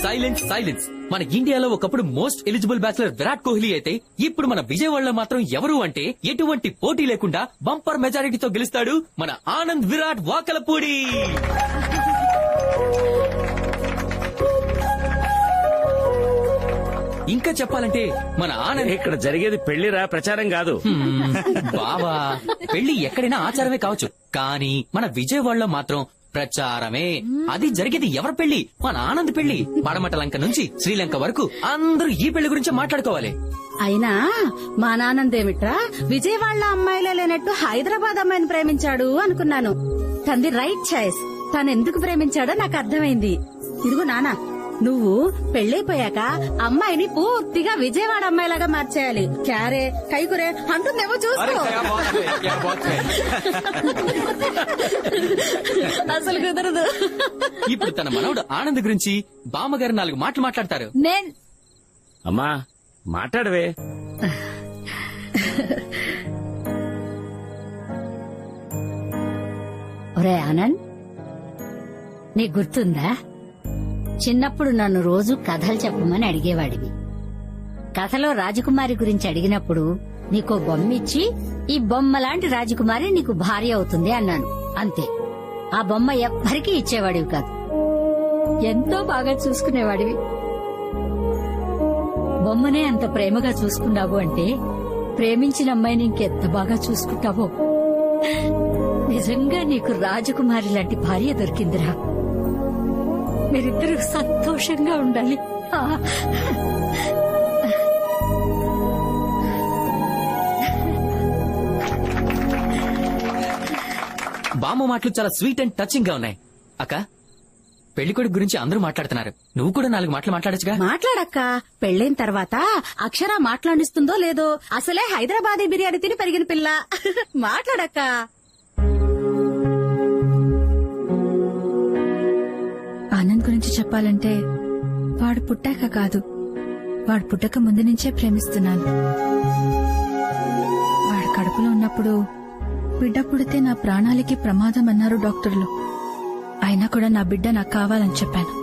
Silence silence. మన ఇండియాలో ఒకప్పుడు most eligible bachelor Virat Kohli అయితే ఇప్పుడు మన విజయవాడలో మాత్రం ఎవరు అంటే ఎటువంటి పోటీ లేకుండా బంపర్ మెజారిటీతో గెలుస్తాడు మన ఆనంద్ విరాట్ వాకలపూడి. ఇంకా చెప్పాలంటే మన ఆనంద్ ఇక్కడ జరిగేది పెళ్లిరా, ప్రచారం కాదు. బావా, పెళ్లి ఎక్కడైనా ఆచారమే కావచ్చు, కానీ మన విజయవాడలో మాత్రం ప్రచారమే. అది జరిగేది ఎవరి పెళ్లి? మన ఆనంద్ పెళ్లి. పడమట లంక నుంచి శ్రీలంక వరకు అందరూ ఈ పెళ్లి గురించి మాట్లాడుకోవాలి. అయినా మా నానందేమిట్రా విజయవాడలో అమ్మాయిలే లేనట్టు హైదరాబాద్ అమ్మాయిని ప్రేమించాడు అనుకున్నాను. తనది రైట్ చాయిస్. తను ఎందుకు ప్రేమించాడో నాకు అర్థమైంది. ఇదిగో నానా, నువ్వు పెళ్లైపోయాక అమ్మాయిని పూర్తిగా విజయవాడ అమ్మాయిలాగా మార్చేయాలి. క్యారే కైకురే అంటుందేమో చూసుకో. అసలు కుదరదు. ఇప్పుడు తన మనవడు ఆనంద్ గురించి బామ్మగారు 4 మాటలు మాట్లాడతారు. అమ్మా మాట్లాడవే. ఒరే ఆనంద్, నీకు గుర్తుందా చిన్నప్పుడు నన్ను రోజు కథలు చెప్పమని అడిగేవాడివి. కథలో రాజకుమారి గురించి అడిగినప్పుడు నీకో బొమ్మ ఇచ్చి ఈ బొమ్మ లాంటి రాజకుమారి నీకు భార్య అవుతుంది అన్నాను. అంతే. ఆ బొమ్మ ఎవ్వరికీ ఇచ్చేవాడివి కాదు. ఎంతో బాగా చూసుకునేవాడివి. బొమ్మనే అంత ప్రేమగా చూసుకున్నావు అంటే ప్రేమించిన అమ్మాయిని ఇంకెంత బాగా చూసుకుంటావో. నిజంగా నీకు రాజకుమారి లాంటి భార్య దొరికిందిరా. మీరిద్దరూ సంతోషంగా ఉండాలి. బామ్మ మాటలు చాలా స్వీట్ అండ్ టచింగ్ గా ఉన్నాయి. అక్క, పెళ్లికొడుకు గురించి అందరూ మాట్లాడుతున్నారు. నువ్వు కూడా 4 మాటలు మాట్లాడచ్చుగా. మాట్లాడక్క. పెళ్ళైన తర్వాత అక్షర మాట్లాడిస్తుందో లేదో. అసలే హైదరాబాదీ బిర్యానీ తిని పెరిగిన పిల్ల. మాట్లాడక్క. ఆనంద్ గురించి చెప్పాలంటే వాడు పుట్టాక కాదు, వాడు పుట్టక ముందు నుంచే ప్రేమిస్తున్నాను. వాడు కడుపులో ఉన్నప్పుడు బిడ్డ పుడితే నా ప్రాణాలకి ప్రమాదం అన్నారు డాక్టర్లు. అయినా కూడా నా బిడ్డ నాకు కావాలని చెప్పాను.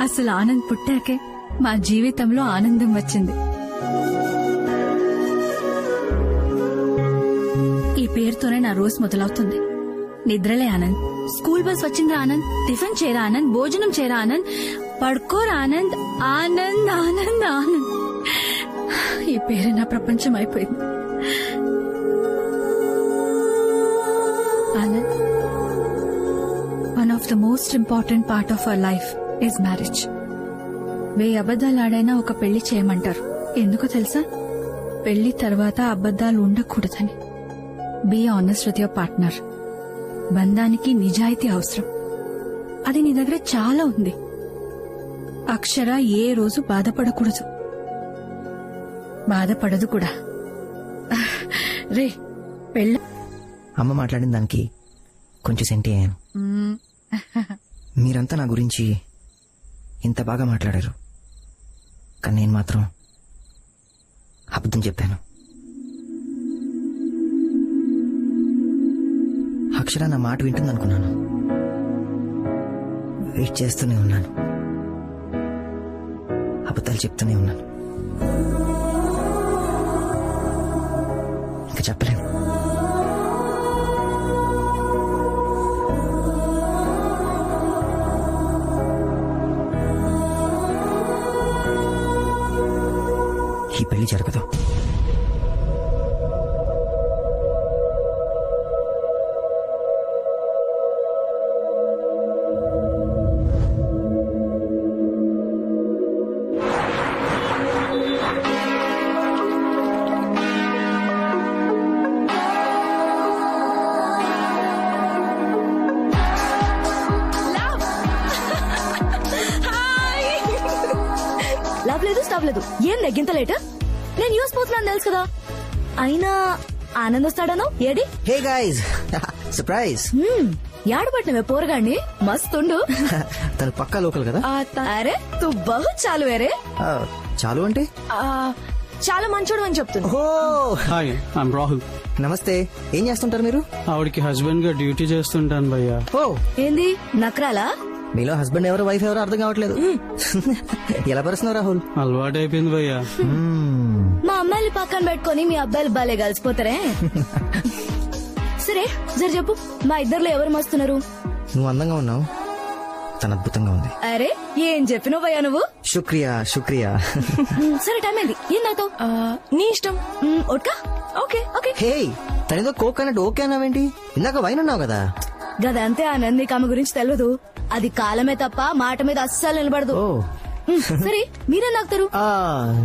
అసలు ఆనంద్ పుట్టాకే మా జీవితంలో ఆనందం వచ్చింది. ఈ పేరుతోనే నా రోజు మొదలవుతుంది. నిద్రలే ఆనంద్, స్కూల్ బస్ వచ్చిందా ఆనంద్, టిఫిన్ చేరా ఆనంద్, భోజనం చేరా ఆనంద్, పడుకోరా ఆనంద్, ఆనంద్ ఆనంద్ ఆనంద్. ఈ పేరు నా ప్రపంచం అయిపోయింది. Anand, one of the most important part of our life is marriage. 1000 అబద్దాలు ఆడైనా ఒక పెళ్లి చేయమంటారు. ఎందుకో తెలుసా? పెళ్లి తర్వాత అబద్దాలు ఉండకూడదని. Be honest with your partner. బంధానికి నిజాయితీ అవసరం. అది నీ దగ్గర చాలా ఉంది. అక్షర ఏ రోజు బాధపడకూడదు, బాధపడదు కూడా. రే పెళ్ళ అమ్మ మాట్లాడిన దానికి కొంచెం సెంటి అయ్యాను. మీరంతా నా గురించి ఇంత బాగా మాట్లాడారు, కానీ నేను మాత్రం అబద్ధం చెప్పాను. అక్షర నా మాట వింటుందనుకున్నాను. వెయిట్ చేస్తూనే ఉన్నాను, అబద్ధాలు చెప్తూనే ఉన్నాను. ఇంకా చెప్పలేను. ఈ పెళ్లి జరగదు. లవ్ లేదు, స్టాప్ లేదు. ఏం లెగ్గింత లేట? నేను న్యూస్ పోతున్నాను తెలుసు కదా. అయినా ఆనంద్ వస్తాడను ఏడి? Hey guys, surprise. యాడబట్టినవే పోరగాడిని, మస్తుండు. తను పక్కా లోకల్ కదా. అరే తు బహు చాలు వేరే. చాలు అంటే చాలా మంచోడు అని చెప్తున్నా. Hi, I'm Rahul. నమస్తే. ఏం చేస్తుంటారు మీరు? ఆవిడకి హస్బెండ్ గా డ్యూటీ చేస్తుంటాను భయ్యా. ఓ ఏంది నక్రాలా? మీలో హస్బెండ్ ఎవరు వైఫ్ ఎవరు అర్థం కావట్లేదు. ఎలా పరుస్తున్నావు రాహుల్? అలవాటు అయిపోయింది భయ్యా. మా అమ్మాయిలు పక్కన పెట్టుకొని మీ అబ్బాయిలు బాలే కలిసిపోతారే. సరే జర చెప్పు, మా ఇద్దర్లో ఎవరు మస్తున్నారు? నువ్వు అందంగా ఉన్నావు, తను అద్భుతంగా ఉంది. అరే ఏం చెప్పినవు భయ్యా నువ్వు? శుక్రియా శుక్రియా. సరే టైం అయింది, ఏం నాతో? నీ ఇష్టం. ఓట్కా? Okay okay. హే, తనేదో కోక్ అన్నట్టు ఓకే అన్నావేంటి? ఇందాక వైన్ అన్నావు కదా. గదంతే ఆనంద్, నీకు ఆమె గురించి తెలియదు. అది కాలమే తప్ప మాట మీద అస్సలు నిలబడదు. ఓ సరే మీరేం తాగుతారు?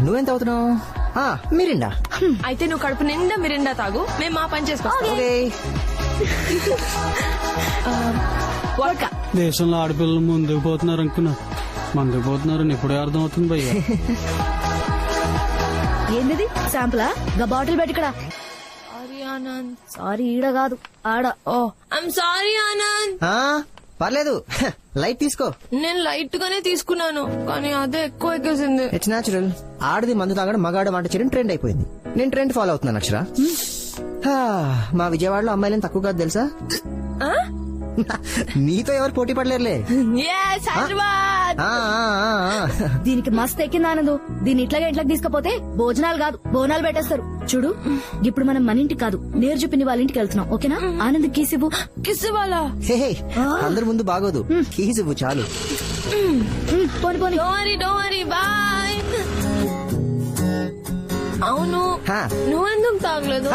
నువ్వెంత అవుతున్నావు? మిరిండా. అయితే నువ్వు కడుపు నిండా మిరిండా తాగు, మేము మా పని చేసుకోవాలి. ఓకే. వోడ్కా. దేశంలో ఆడపిల్లలు ముందుకు పోతున్నారు అనుకున్నా, ముందుకు పోతున్నారని ఇప్పుడే అర్థం అవుతుంది భయ్యా. ఏంది శాంపులా? గా బాటిల్ పెట్టి ఇక్కడ. సారీ ఆనంద్. సారీ ఈడ కాదు ఆడ. ఓ ఐమ్ సారీ ఆనంద్. పర్లేదు, లైట్ తీసుకో. నేను లైట్ గానే తీసుకున్నాను, కానీ అదే ఎక్కువ ఎక్కేసింది. It's natural. ఆడది మందు తాగడం, మగాడు వంట చేయడం ట్రెండ్ అయిపోయింది. నేను ట్రెండ్ ఫాలో అవుతున్నాను అక్షర. మా విజయవాడలో అమ్మాయిలను తక్కువ కాదు తెలుసా? నీతో ఎవరు పోటీ పడలేరులే. Yes, హైదరాబాద్. దీనికి మస్త్ ఎక్కింది ఆనందు. దీన్ని ఇట్లాగే ఇంట్లోకి తీసుకపోతే భోజనాలు కాదు బోనాలు పెట్టేస్తారు. చూడు, ఇప్పుడు మనం మన ఇంటికి కాదు నేరు చూపిని వాళ్ళ ఇంటికి వెళ్తున్నాం. ఓకేనా? ఆనంద్ కీసివ్వు. కిస్ వాళ్ళ. హే, అందరి ముందు బాగోదు, కీస్ ఇవ్వు చాలు. పోని పోని. Don't worry boy. అవును, హా. నువ్వెందుకు తాగలేదు?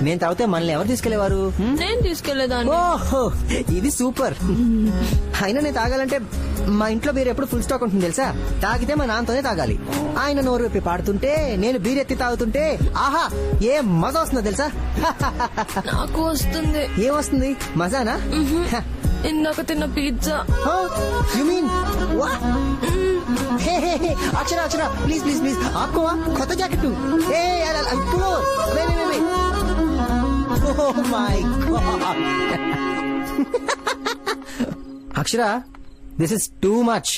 నేను తాగితే మనల్ని ఎవరు తీసుకెళ్లేవారు? నేను తీసుకెళ్లేదాన్ని. ఓహో, ఇది సూపర్. అయినా నేను తాగాలంటే మా ఇంట్లో బీర్ ఎప్పుడు ఫుల్ స్టాక్ ఉంటుంది తెలుసా? తాగితే మా నాన్నతోనే తాగాలి. ఆయన నోరు విప్పి పాడుతుంటే నేను బీర్ ఎత్తి తాగుతుంటే ఆహా ఏ మజా వస్తుందో తెలుసా? నాకు వస్తుంది. ఏం వస్తుంది? మజానా? ఇందాక తిన్న pizza. You mean Akshara Akshara please please please ఆప్కో కొత్త jacket. Akshara, this is too much.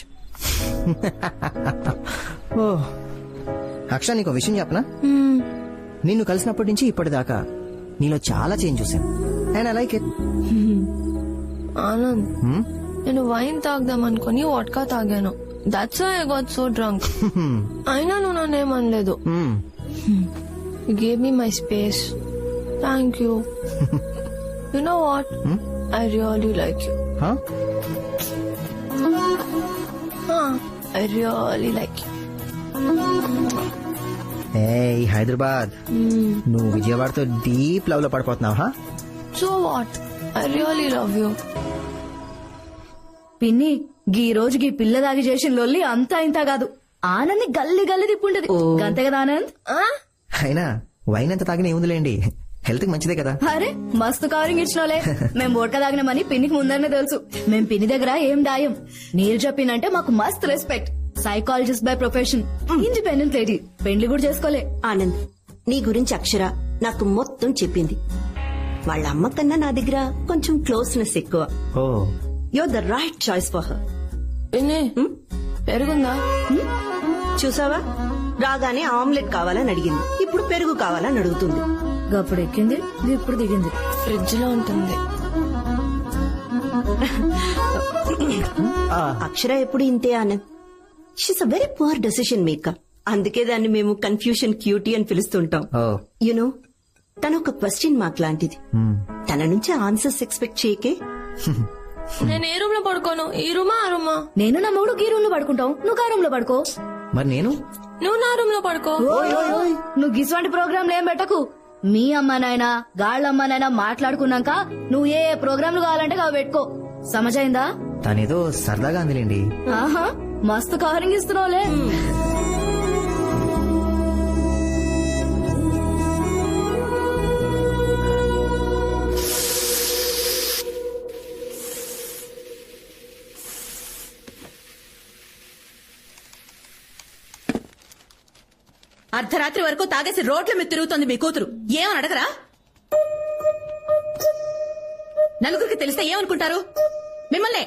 Akshara, నీకు విషయం చెప్పనా? నిన్ను కలిసినప్పటి నుంచి ఇప్పటిదాకా నీలో చాలా చేంజ్ చూసాను, and I like it. Anand, నేను వైన్ తాగదాం అనుకుని వాడ్కా తాగాను. That's why I got so drunk. అయినా నువ్వు నన్నేమనలేదు. You gave me my space. Thank you. You know what? I really like you. I really like you. ఏయ్ హైదరాబాద్, నువ్వు విజయవాడతో deep love లో పడిపోతున్నావా? So what? I really love you. పిన్ని, గీ రోజు గీ పిల్ల దాగి చేసిన లొల్లి అంతా ఇంత కాదు. ఆనంద్ గల్లి గల్లి తిప్పుంటది. అంతే కదా ఆనంద్? అయినా వైన్ ఎంత తాగినా ఏముందిలేండి, హెల్త్ కి మంచిదే కదా. అరే మస్తు కవరింగ్ ఇచ్చినోలే. మేం ఓట్క తాగినామని పిన్నికి ముందరనే తెలుసు. మేం పిన్ని దగ్గర ఏం దాయం. నీరు చెప్పిందంటే మాకు మస్త్ respect. Psychologist by profession, independent lady. పెండ్లి కూడా చేసుకోలే. ఆనంద్, నీ గురించి అక్షర నాకు మొత్తం చెప్పింది. వాళ్ళ అమ్మ కన్నా నా దగ్గర కొంచెం క్లోజ్నెస్ ఎక్కువ. You're the right choice for her. పిన్ని, పెరుగుందా? చూసావా, రాగానే ఆమ్లెట్ కావాలని అడిగింది, ఇప్పుడు పెరుగు కావాలని అడుగుతుంది. అప్పుడు ఎక్కింది, ఇప్పుడు దిగింది. ఫ్రిడ్జ్ లో ఉంటుంది. అక్షర ఎప్పుడు ఇంతే Anand. She's a very poor decision maker. అందుకే దాన్ని మేము కన్ఫ్యూషన్ క్యూటీ అని పిలుస్తుంటాం. యునో, తను ఒక క్వశ్చన్ మార్క్ లాంటిది. తన నుంచి ఆన్సర్స్ ఎక్స్పెక్ట్ చేయకే. నేను ఏ రూమ్ లో పడుకోను, ఈ రూమా ఆ రూమా? నేను నా మూడు గీ రూమ్ లో పడుకుంటాం, నువ్వు ఆ రూమ్ లో పడుకో. మరి నేను? నువ్వు నా రూమ్ లో పడుకో. నువ్వు గిసువంటి ప్రోగ్రాంలు ఏం పెట్టకు. మీ అమ్మ నాయనా గాళ్ళమ్మ నాయనా మాట్లాడుకున్నాక నువ్వు ఏ ప్రోగ్రాంలు కావాలంటే అవి పెట్టుకో. సమజైందా? తనేదో సరదాగా అందిలేండి. ఆహా, మస్తు కవరింగ్ ఇస్తున్నావులే. అర్ధరాత్రి వరకు తాగేసి రోడ్ల మీద తిరుగుతోంది మీ కూతురు. ఏమని అడగరా? నలుగురికి తెలిస్తే ఏమనుకుంటారు మిమ్మల్ని?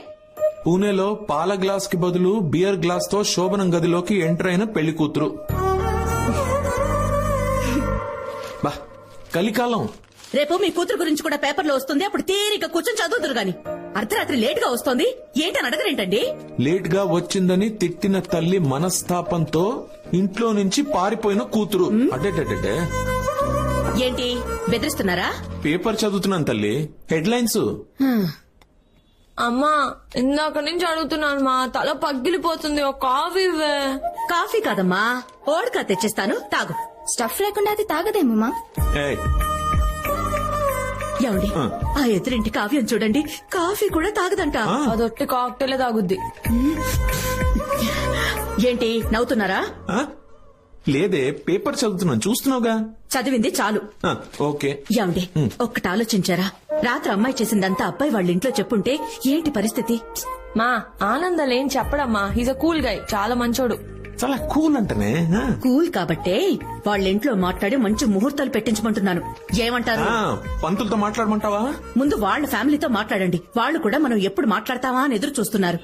పూణేలో పాల గ్లాస్ కి బదులు బియర్ గ్లాస్ తో శోభనం గదిలోకి ఎంటర్ అయిన పెళ్లి కూతురు. బా, కలికాలం. రేపు మీ కూతురు గురించి కూడా పేపర్లో వస్తుంది, అప్పుడు తీరిక కూర్చొని చదువుతురు గాని. అర్ధరాత్రి లేట్ గా వస్తోంది ఏంటని అడగరేంటండి? లేట్ గా వచ్చిందని తిట్టిన తల్లి మనస్తాపంతో ఇంట్లో నుంచి పారిపోయిన కూతురు. అడ్డే ఏంటి బెదిరిస్తున్నారా? పేపర్ చదువుతున్నాను తల్లి, హెడ్లైన్స్. అమ్మా ఇందాక నుంచి అడుగుతున్నాను మా తల పగిలిపోతుంది, ఒక కాఫీ ఇవ్వే. కాఫీ కాదమ్మా, ఓడ్కా తెచ్చిస్తాను తాగు. స్టఫ్ లేకుండా అది తాగదేమమ్మా. ఏయ్, ఏమండి ఆ ఎదురింటి కావ్యం చూడండి, కాఫీ కూడా తాగదంట. అదొట్టి కాక్టైలే తాగుద్ది. ఏంటి నవ్వుతున్నారా? ఆ? లేదే, పేపర్ చదువుతున్నాను, చూస్తున్నావుగా. చదివింది చాలు. ఓకే. ఏమండి ఒక్కటి ఆలోచించారా? రాత్రి అమ్మాయి చేసిందంతా అబ్బాయి వాళ్ళ ఇంట్లో చెప్పుంటే ఏంటి పరిస్థితి? మా ఆనందలేం చెప్పడమ్మా, హీజ్ అ కూల్ గై, చాలా మంచోడు. చాలా కూల్ అంటనే. కూల్ కాబట్టే వాళ్ళ ఇంట్లో మాట్లాడి మంచి ముహూర్తాలు పెట్టించమంటున్నాను. ఏమంటారు? పంతులతో మాట్లాడమంటావా? ముందు వాళ్ళ ఫ్యామిలీతో మాట్లాడండి, వాళ్ళు కూడా మనం ఎప్పుడు మాట్లాడతావా అని ఎదురు చూస్తున్నారు.